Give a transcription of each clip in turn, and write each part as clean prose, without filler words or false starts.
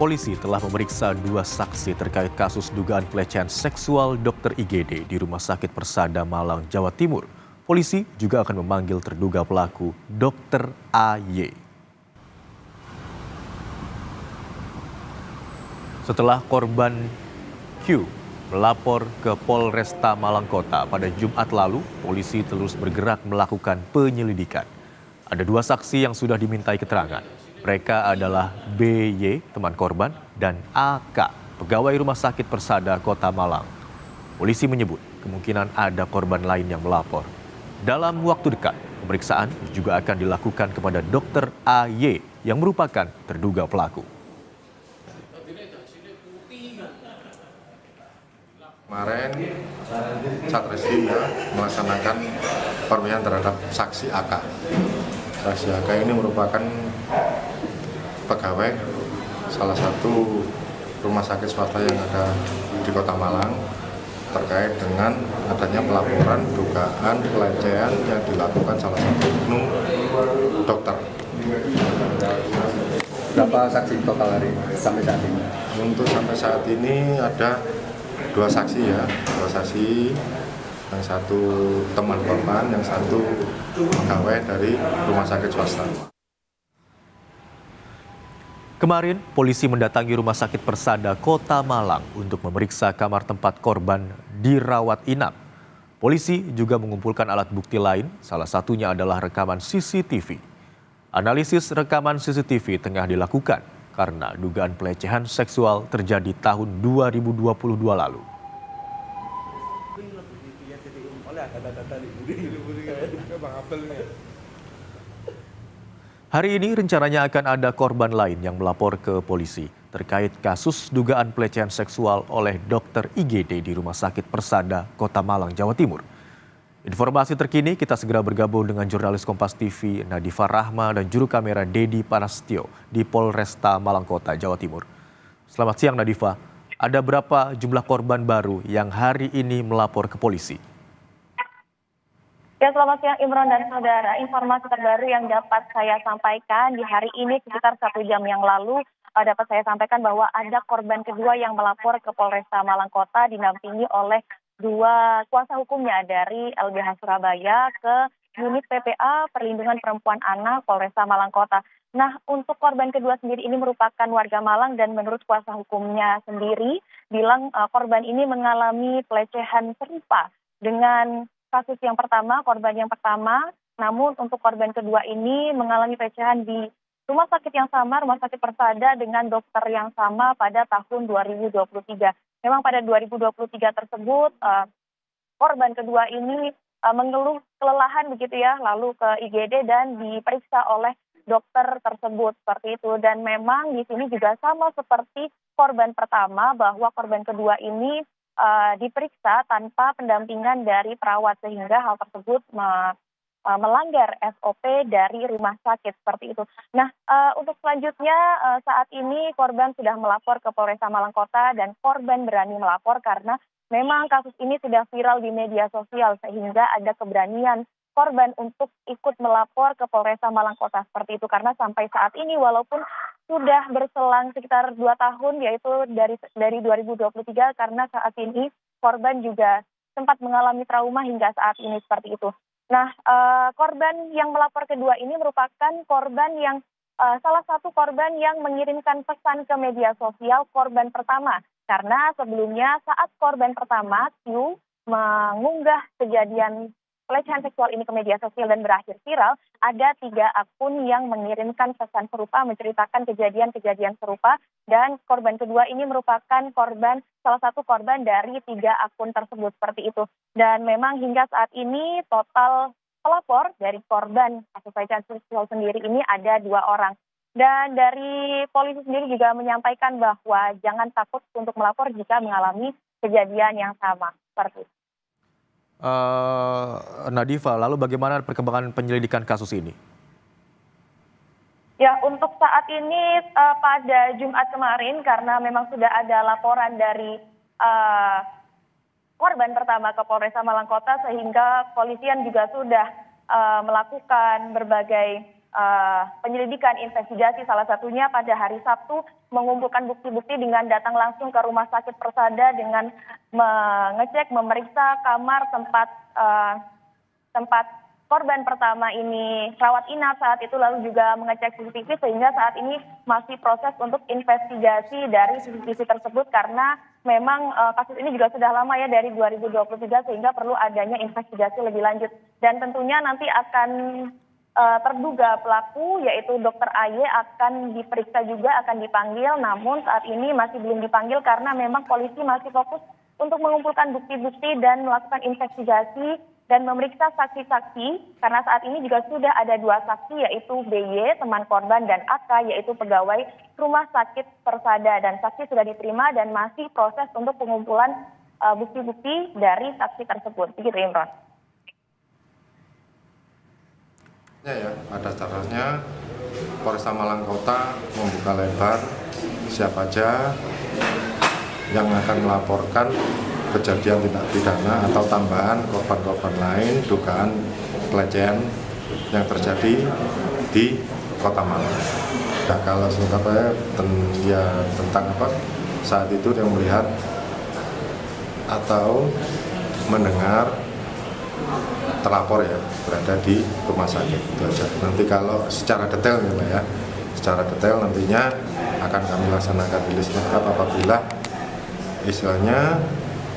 Polisi telah memeriksa 2 saksi terkait kasus dugaan pelecehan seksual Dr. IGD di Rumah Sakit Persada Malang, Jawa Timur. Polisi juga akan memanggil terduga pelaku Dr. AY. Setelah korban Q melapor ke Polresta Malang Kota pada Jumat lalu, polisi terus bergerak melakukan penyelidikan. Ada 2 saksi yang sudah dimintai keterangan. Mereka adalah BY, teman korban, dan AK, pegawai Rumah Sakit Persada Kota Malang. Polisi menyebut kemungkinan ada korban lain yang melapor. Dalam waktu dekat, pemeriksaan juga akan dilakukan kepada Dr. AY yang merupakan terduga pelaku. Kemarin Satreskrim melaksanakan pemeriksaan terhadap saksi AK. Saksi AK ini merupakan pegawai salah satu rumah sakit swasta yang ada di Kota Malang terkait dengan adanya pelaporan dugaan pelecehan yang dilakukan salah satu oknum dokter. Berapa saksi total hari sampai saat ini? Untuk sampai saat ini ada 2 saksi ya, 2 saksi, yang satu teman korban, yang satu pegawai dari rumah sakit swasta. Kemarin, polisi mendatangi Rumah Sakit Persada Kota Malang untuk memeriksa kamar tempat korban dirawat inap. Polisi juga mengumpulkan alat bukti lain, salah satunya adalah rekaman CCTV. Analisis rekaman CCTV tengah dilakukan karena dugaan pelecehan seksual terjadi tahun 2022 lalu. Hari ini rencananya akan ada korban lain yang melapor ke polisi terkait kasus dugaan pelecehan seksual oleh Dr. IGD di Rumah Sakit Persada Kota Malang, Jawa Timur. Informasi terkini kita segera bergabung dengan jurnalis Kompas TV Nadifa Rahma dan juru kamera Dedi Panastio di Polresta Malang Kota, Jawa Timur. Selamat siang Nadifa, ada berapa jumlah korban baru yang hari ini melapor ke polisi? Ya, selamat siang Imron dan saudara. Informasi terbaru yang dapat saya sampaikan di hari ini sekitar 1 jam yang lalu dapat saya sampaikan bahwa ada korban kedua yang melapor ke Polresta Malang Kota dinampingi oleh 2 kuasa hukumnya dari LBH Surabaya ke unit PPA Perlindungan Perempuan Anak Polresta Malang Kota. Nah, untuk korban kedua sendiri ini merupakan warga Malang dan menurut kuasa hukumnya sendiri bilang korban ini mengalami pelecehan serupa dengan kasus yang pertama, korban yang pertama. Namun untuk korban kedua ini mengalami pelecehan di rumah sakit yang sama, Rumah Sakit Persada dengan dokter yang sama pada tahun 2023. Memang pada 2023 tersebut korban kedua ini mengeluh kelelahan begitu ya, lalu ke IGD dan diperiksa oleh dokter tersebut seperti itu. Dan memang di sini juga sama seperti korban pertama bahwa korban kedua ini diperiksa tanpa pendampingan dari perawat sehingga hal tersebut melanggar SOP dari rumah sakit seperti itu. Nah, untuk selanjutnya saat ini korban sudah melapor ke Polresta Malang Kota dan korban berani melapor karena memang kasus ini sudah viral di media sosial sehingga ada keberanian korban untuk ikut melapor ke Polresta Malang Kota seperti itu karena sampai saat ini walaupun sudah berselang sekitar 2 tahun yaitu dari 2023 karena saat ini korban juga sempat mengalami trauma hingga saat ini seperti itu. Nah, korban yang melapor kedua ini merupakan korban yang salah satu korban yang mengirimkan pesan ke media sosial korban pertama. Karena sebelumnya saat korban pertama, Q, mengunggah kejadian pelecehan seksual ini ke media sosial dan berakhir viral, ada 3 akun yang mengirimkan pesan serupa, menceritakan kejadian-kejadian serupa, dan korban kedua ini merupakan salah satu korban dari 3 akun tersebut seperti itu. Dan memang hingga saat ini total pelapor dari korban kasus pelecehan seksual sendiri ini ada 2 orang. Dan dari polisi sendiri juga menyampaikan bahwa jangan takut untuk melapor jika mengalami kejadian yang sama seperti itu. Nadifa, lalu bagaimana perkembangan penyelidikan kasus ini? Ya, untuk saat ini pada Jumat kemarin karena memang sudah ada laporan dari korban pertama ke Polresta Malang Kota sehingga polisian juga sudah melakukan berbagai penyelidikan investigasi, salah satunya pada hari Sabtu mengumpulkan bukti-bukti dengan datang langsung ke Rumah Sakit Persada dengan mengecek, memeriksa kamar tempat korban pertama ini rawat inap saat itu, lalu juga mengecek CCTV, sehingga saat ini masih proses untuk investigasi dari CCTV tersebut karena memang kasus ini juga sudah lama ya, dari 2023, sehingga perlu adanya investigasi lebih lanjut. Dan tentunya nanti akan terduga pelaku yaitu Dr. AY akan diperiksa juga, akan dipanggil, namun saat ini masih belum dipanggil karena memang polisi masih fokus untuk mengumpulkan bukti-bukti dan melakukan investigasi dan memeriksa saksi-saksi, karena saat ini juga sudah ada 2 saksi yaitu BY, teman korban, dan AK, yaitu pegawai Rumah Sakit Persada, dan saksi sudah diterima dan masih proses untuk pengumpulan bukti-bukti dari saksi tersebut. Begitu, Imron. Ya, pada dasarnya Polresta Malang Kota membuka lebar siapa aja yang akan melaporkan kejadian tindak pidana atau tambahan korban-korban lain dugaan pelecehan yang terjadi di Kota Malang. Nah, kalau singkatnya tentang apa saat itu yang melihat atau mendengar terlapor ya berada di rumah sakit, itu aja. Nanti kalau secara detail nantinya akan kami laksanakan rilis lengkap apabila istilahnya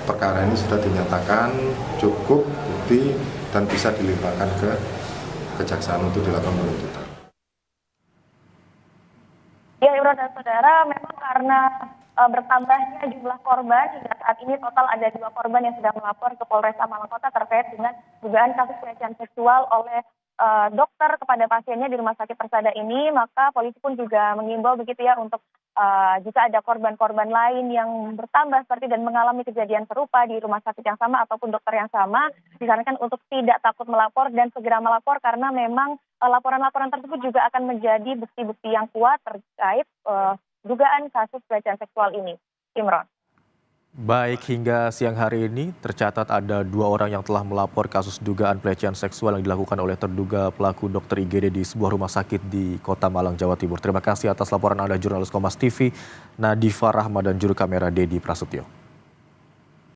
perkara ini sudah dinyatakan cukup bukti dan bisa dilimpahkan ke kejaksaan untuk dilakukan penuntutan. Ya, Imron dan saudara, memang karena bertambahnya jumlah korban, hingga saat ini total ada 2 korban yang sudah melapor ke Polresta Malang Kota terkait dengan dugaan kasus pelecehan seksual oleh dokter kepada pasiennya di Rumah Sakit Persada ini. Maka polisi pun juga mengimbau begitu ya untuk jika ada korban-korban lain yang bertambah seperti dan mengalami kejadian serupa di rumah sakit yang sama ataupun dokter yang sama, disarankan untuk tidak takut melapor dan segera melapor, karena memang laporan-laporan tersebut juga akan menjadi bukti-bukti yang kuat terkait dugaan kasus pelecehan seksual ini. Imron. Baik, hingga siang hari ini tercatat ada 2 orang yang telah melapor kasus dugaan pelecehan seksual yang dilakukan oleh terduga pelaku dokter IGD di sebuah rumah sakit di Kota Malang, Jawa Timur. Terima kasih atas laporan Anda, jurnalis Kompas TV, Nadifa Rahma, dan juru kamera Dedi Prasetyo.